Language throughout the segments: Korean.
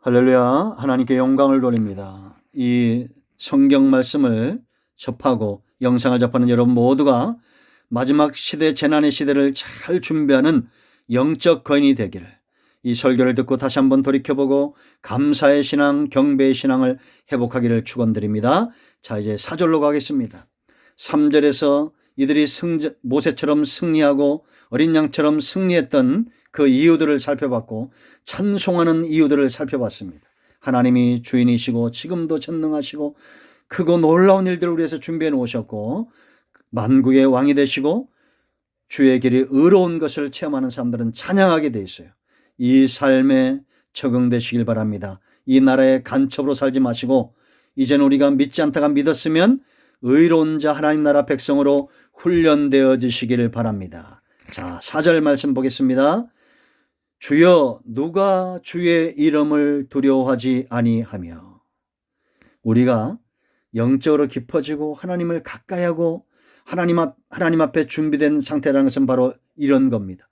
할렐루야. 하나님께 영광을 돌립니다. 이 성경 말씀을 접하고 영상을 접하는 여러분 모두가 마지막 시대, 재난의 시대를 잘 준비하는 영적 거인이 되기를, 이 설교를 듣고 다시 한번 돌이켜보고 감사의 신앙, 경배의 신앙을 회복하기를 축원드립니다. 자, 이제 4절로 가겠습니다. 3절에서 이들이 모세처럼 승리하고 어린 양처럼 승리했던 그 이유들을 살펴봤고, 찬송하는 이유들을 살펴봤습니다. 하나님이 주인이시고 지금도 전능하시고 크고 놀라운 일들을 우리에서 준비해 놓으셨고, 만국의 왕이 되시고 주의 길이 의로운 것을 체험하는 사람들은 찬양하게 돼 있어요. 이 삶에 적응되시길 바랍니다. 이 나라의 간첩으로 살지 마시고, 이제는 우리가 믿지 않다가 믿었으면 의로운 자 하나님 나라 백성으로 훈련되어지시기를 바랍니다. 자, 4절 말씀 보겠습니다. 주여, 누가 주의 이름을 두려워하지 아니하며. 우리가 영적으로 깊어지고 하나님을 가까이하고 하나님 앞에 준비된 상태라는 것은 바로 이런 겁니다.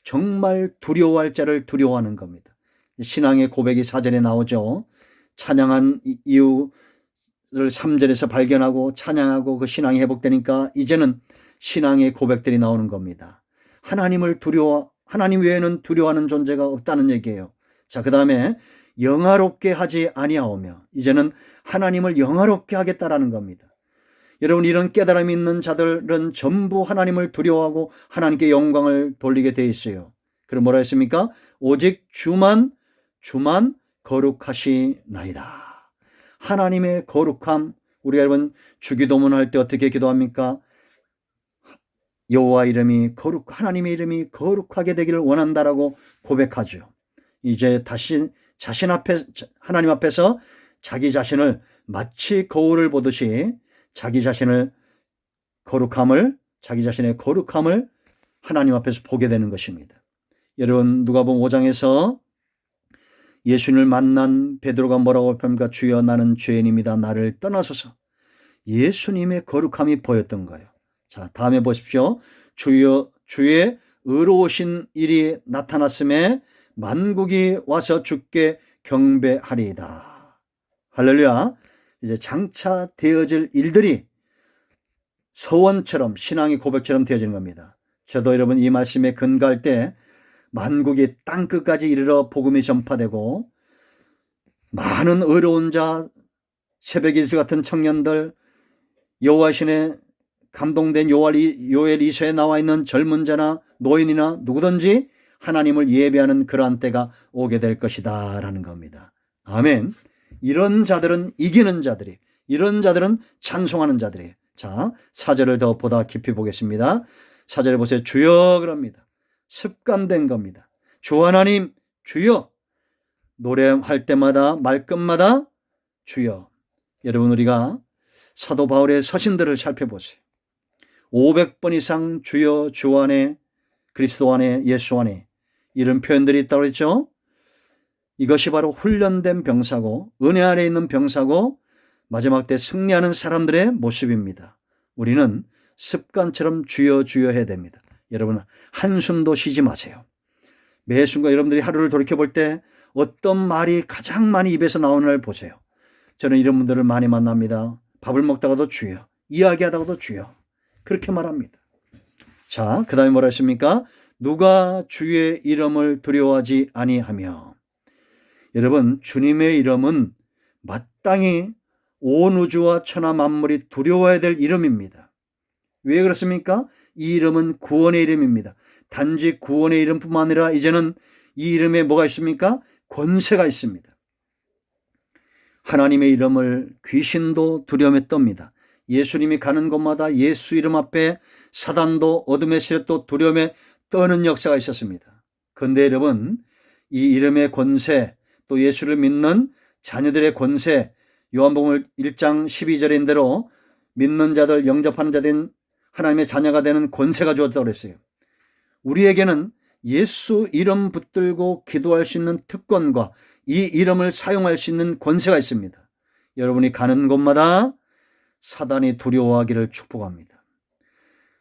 정말 두려워할 자를 두려워하는 겁니다. 신앙의 고백이 4절에 나오죠. 찬양한 이유를 3절에서 발견하고 찬양하고 그 신앙이 회복되니까 이제는 신앙의 고백들이 나오는 겁니다. 하나님 외에는 두려워하는 존재가 없다는 얘기예요. 자, 그 다음에 영화롭게 하지 아니하오며, 이제는 하나님을 영화롭게 하겠다라는 겁니다. 여러분, 이런 깨달음이 있는 자들은 전부 하나님을 두려워하고 하나님께 영광을 돌리게 돼 있어요. 그럼 뭐라 했습니까? 오직 주만 거룩하시나이다. 하나님의 거룩함. 우리가 여러분 주기도문 할 때 어떻게 기도합니까? 여호와 이름이 하나님의 이름이 거룩하게 되기를 원한다라고 고백하죠. 이제 다시 하나님 앞에서 자기 자신을 마치 거울을 보듯이 자기 자신의 거룩함을 하나님 앞에서 보게 되는 것입니다. 여러분, 누가복음 5장에서 예수님을 만난 베드로가 뭐라고 합니까? 주여, 나는 죄인입니다. 나를 떠나소서. 예수님의 거룩함이 보였던 거예요. 자, 다음에 보십시오. 주의 의로우신 일이 나타났음에 만국이 와서 주께 경배하리이다. 할렐루야. 이제 장차 되어질 일들이 서원처럼, 신앙의 고백처럼 되어지는 겁니다. 저도 여러분 이 말씀에 근거할 때 만국이 땅끝까지 이르러 복음이 전파되고 많은 의로운 자, 새벽 일수 같은 청년들, 여호와 신의 감동된 요엘 2서에 나와 있는 젊은 자나 노인이나 누구든지 하나님을 예배하는 그러한 때가 오게 될 것이다 라는 겁니다. 아멘. 이런 자들은 이기는 자들이, 이런 자들은 찬송하는 자들이. 자, 4절을 더 보다 깊이 보겠습니다. 4절에 보세요. 주여, 그럽니다. 습관된 겁니다. 주 하나님, 주여. 노래할 때마다 말끝마다 주여. 여러분, 우리가 사도 바울의 서신들을 살펴보세요. 500번 이상 주여, 주 안에, 그리스도 안에, 예수 안에, 이런 표현들이 있다고 했죠. 이것이 바로 훈련된 병사고 은혜 안에 있는 병사고 마지막 때 승리하는 사람들의 모습입니다. 우리는 습관처럼 주여 주여 해야 됩니다. 여러분, 한숨도 쉬지 마세요. 매 순간 여러분들이 하루를 돌이켜볼 때 어떤 말이 가장 많이 입에서 나오는지를 보세요. 저는 이런 분들을 많이 만납니다. 밥을 먹다가도 주여, 이야기하다가도 주여, 그렇게 말합니다. 자, 그 다음에 뭐라 했습니까? 누가 주의 이름을 두려워하지 아니하며. 여러분, 주님의 이름은 마땅히 온 우주와 천하 만물이 두려워해야 될 이름입니다. 왜 그렇습니까? 이 이름은 구원의 이름입니다. 단지 구원의 이름뿐만 아니라 이제는 이 이름에 뭐가 있습니까? 권세가 있습니다. 하나님의 이름을 귀신도 두려움에 떱니다. 예수님이 가는 곳마다 예수 이름 앞에 사단도 어둠의 세력도 두려움에 떠는 역사가 있었습니다. 그런데 여러분, 이 이름의 권세, 또 예수를 믿는 자녀들의 권세, 요한복음 1장 12절인 대로 믿는 자들, 영접하는 자들은 하나님의 자녀가 되는 권세가 주어졌다고 그랬어요. 우리에게는 예수 이름 붙들고 기도할 수 있는 특권과 이 이름을 사용할 수 있는 권세가 있습니다. 여러분이 가는 곳마다 사단이 두려워하기를 축복합니다.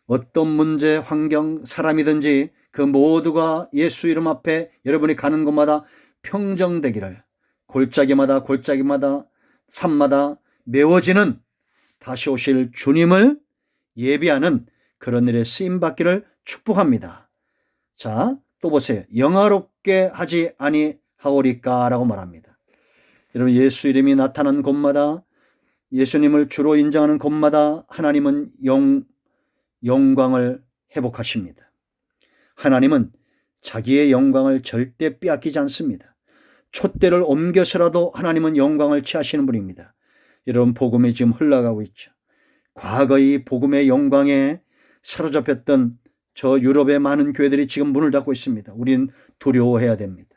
어떤 문제, 환경, 사람이든지 그 모두가 예수 이름 앞에 여러분이 가는 곳마다 평정되기를, 골짜기마다 산마다 메워지는 다시 오실 주님을 예비하는 그런 일에 쓰임받기를 축복합니다. 자, 또 보세요. 영화롭게 하지 아니하오리까 라고 말합니다. 여러분, 예수 이름이 나타난 곳마다, 예수님을 주로 인정하는 곳마다 하나님은 영광을 회복하십니다. 하나님은 자기의 영광을 절대 빼앗기지 않습니다. 촛대를 옮겨서라도 하나님은 영광을 취하시는 분입니다. 여러분, 복음이 지금 흘러가고 있죠. 과거의 복음의 영광에 사로잡혔던 저 유럽의 많은 교회들이 지금 문을 닫고 있습니다. 우린 두려워해야 됩니다.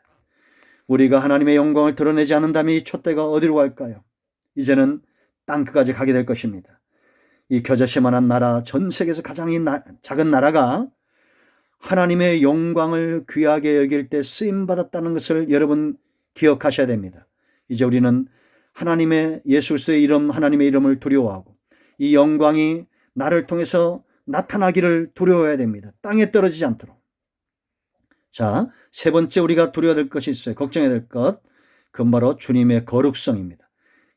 우리가 하나님의 영광을 드러내지 않는다면 이 촛대가 어디로 갈까요? 이제는 땅끝까지 가게 될 것입니다. 이 겨자씨만한 나라, 전 세계에서 가장 작은 나라가 하나님의 영광을 귀하게 여길 때 쓰임받았다는 것을 여러분 기억하셔야 됩니다. 이제 우리는 하나님의 예수 그리스도의 이름, 하나님의 이름을 두려워하고 이 영광이 나를 통해서 나타나기를 두려워해야 됩니다. 땅에 떨어지지 않도록. 자, 세 번째 우리가 두려워야 될 것이 있어요. 걱정해야 될 것. 그건 바로 주님의 거룩성입니다.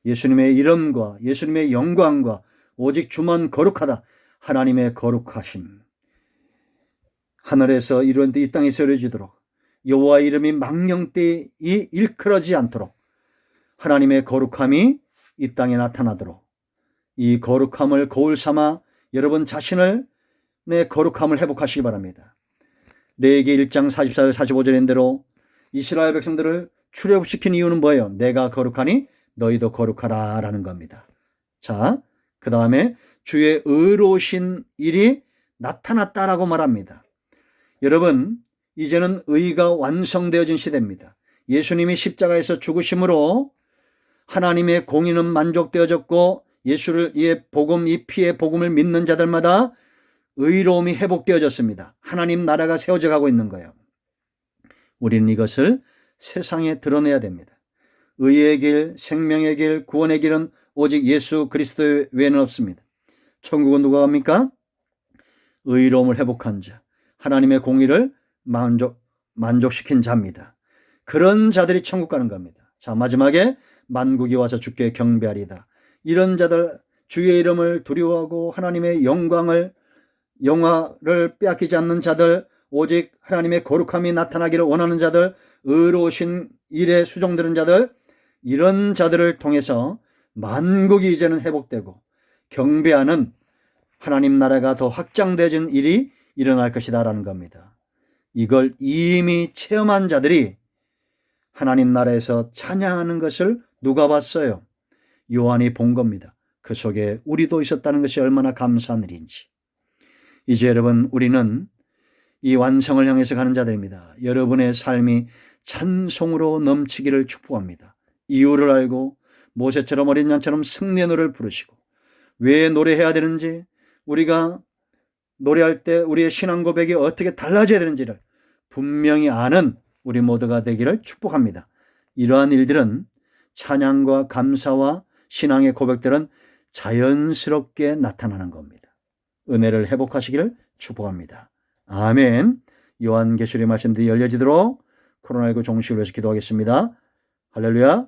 예수님의 이름과 예수님의 영광과 오직 주만 거룩하다. 하나님의 거룩하심. 하늘에서 이루어진 이 땅에서 이루어지도록 여호와의 이름이 망령되이 일컬어지지 않도록 하나님의 거룩함이 이 땅에 나타나도록 이 거룩함을 거울 삼아 여러분 자신을 내 거룩함을 회복하시기 바랍니다. 레위기 1장 44절 45절인 대로 이스라엘 백성들을 출애굽시킨 이유는 뭐예요? 내가 거룩하니 너희도 거룩하라 라는 겁니다. 자, 그 다음에 주의 의로우신 일이 나타났다라고 말합니다. 여러분, 이제는 의가 완성되어진 시대입니다. 예수님이 십자가에서 죽으심으로 하나님의 공의는 만족되어졌고 예수를 이 복음, 이 피의 복음을 믿는 자들마다 의로움이 회복되어졌습니다. 하나님 나라가 세워져 가고 있는 거예요. 우리는 이것을 세상에 드러내야 됩니다. 의의 길, 생명의 길, 구원의 길은 오직 예수 그리스도 외에는 없습니다. 천국은 누가 갑니까? 의로움을 회복한 자, 하나님의 공의를 만족시킨 자입니다. 그런 자들이 천국 가는 겁니다. 자, 마지막에 만국이 와서 주께 경배하리다. 이런 자들, 주의 이름을 두려워하고 하나님의 영화를 빼앗기지 않는 자들, 오직 하나님의 거룩함이 나타나기를 원하는 자들, 의로우신 일에 수종드는 자들, 이런 자들을 통해서 만국이 이제는 회복되고 경배하는 하나님 나라가 더 확장되어진 일이 일어날 것이다 라는 겁니다. 이걸 이미 체험한 자들이 하나님 나라에서 찬양하는 것을 누가 봤어요? 요한이 본 겁니다. 그 속에 우리도 있었다는 것이 얼마나 감사한 일인지. 이제 여러분, 우리는 이 완성을 향해서 가는 자들입니다. 여러분의 삶이 찬송으로 넘치기를 축복합니다. 이유를 알고 모세처럼 어린 양처럼 승리의 노래를 부르시고 왜 노래해야 되는지, 우리가 노래할 때 우리의 신앙 고백이 어떻게 달라져야 되는지를 분명히 아는 우리 모두가 되기를 축복합니다. 이러한 일들은 찬양과 감사와 신앙의 고백들은 자연스럽게 나타나는 겁니다. 은혜를 회복하시기를 축복합니다. 아멘. 요한계시록의 말씀들이 열려지도록 코로나19 종식을 위해서 기도하겠습니다. 할렐루야.